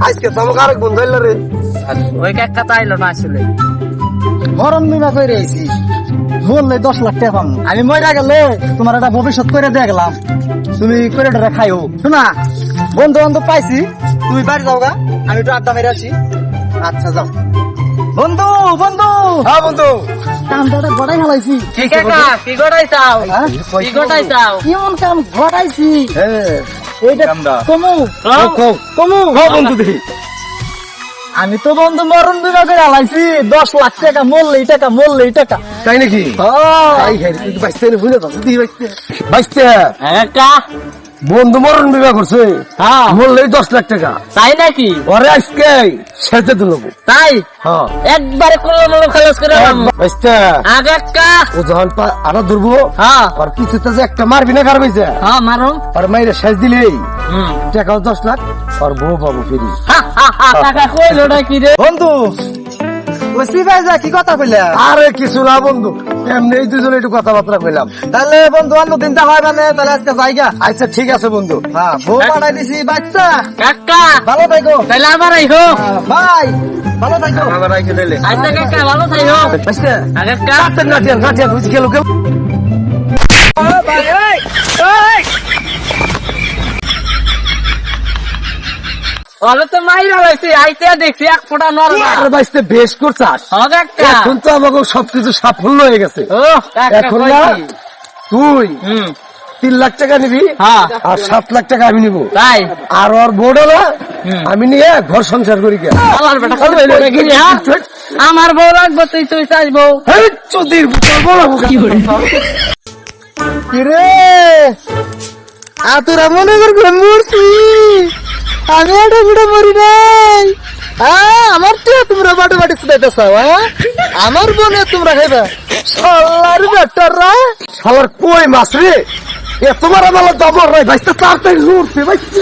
আজকে তো আমাকে আরেক বন্ধু এলো রে। ওই কাকা তো আইলো না আসলে। মরণ বিমা করে আইছি, বললে 10 লাখ টাকা পাবো। আমি মরে গেলে তোমার একটা ভবিষ্যৎ করে দিয়ে গেলাম, তুমি করে খাইও। শোনা, বন্ধু বান্ধব পাইছি, তুমি বাড়ি যাও গা, আমি একটু আড্ডা মেরে আসি। আচ্ছা যাও। বন্ধু বন্ধু, হ্যাঁ বন্ধু, কামটা গড়াই হালাইছি। কি কাকা কি গড়াই চাও? হ্যাঁ? কি গড়াই চাও? কেমন কাম গড়াইছি? হ্যাঁ এইটা কমু কমু। বন্ধু দেখি আমি তো বন্ধু মরণ বিমা করে হালাইছি, 10 লাখ টাকা মরলেই টাকা। তাই নাকি? হ্যাঁ। তুই বাইসতে ভুলে যাচ্ছ, তুই বাইসতে কাকা বন্ধু মরণ বিবাহ করছে, হ্যাঁ বললেই 10 লাখ টাকা। তাই নাকি? ওরে আজকে সেজে দিল। তাই হ্যাঁ একবারে কোনো খালাস করে বাইসতে কাকা। ও যখন আরো ধরবো, হ্যাঁ আর কিছুতে যে একটা মারবি না কার বাইছে, হ্যাঁ মারো। আর মাইরে শেষ দিলেই হুম টাকাও 10 লাখ, আর বউ পাবো ফিরি। কাকা কইলো না কি রে? বন্ধু ওসি ভাই যা কি কথা কইলা? আরে কিছু না বন্ধু, এমনি দুজনে একটু কথাবার্তা কইলাম। তাহলে বন্ধু অন্য দিনটা হয় মানে, তাহলে আজকে জায়গা। আচ্ছা ঠিক আছে বন্ধু। হ্যাঁ, বউ পাঠাই দিছি বাচ্চা। কাকা ভালো থাকো। তাহলে আবার আইহো। ভাই ভালো থাকো। আবার রাইখে দিলে আচ্ছা কাকা ভালো থাইহো। বাইসতে কাকা নাটিয়া বুঝি গেল কেউ। ওরে তো মাইরা হইছে, আইতে দেখছি এক ফোঁটা নরমা। আরে বাইসতে বেশ করছাস। হ্যাঁ কাকা। এখন তো আমাকে সবকিছু সাফল্য হয়ে গেছে। ও কাকা এখন কই না কি? তুই হুম 3 লাখ টাকা নিবি, হ্যাঁ আর 7 লাখ টাকা আমি নিবো, তাই আর ওর বোর্ড না হুম। আমি নিয়ে ঘর সংসার করি কে। আমার বেটা কল হইলো নাকি রে? হ্যাঁ? আমার বউ রাখবো, তুই চাইবো। হেই, চুদির ভিতর বড় বোকা। কিরে তোরা মনে কর মরছি, আমি এটা বুড়ো মরি নাই। আমার তো তোমরা বাটে বাটে শুধাইতেছ, আমার বোনে তোমরা খাইবা শালার বেটাররা। শালার কই মাছ রে, এ তোমার আমার দমর নাই বাইসতে, তাড়াতাড়ি লুটছে বাইসতে।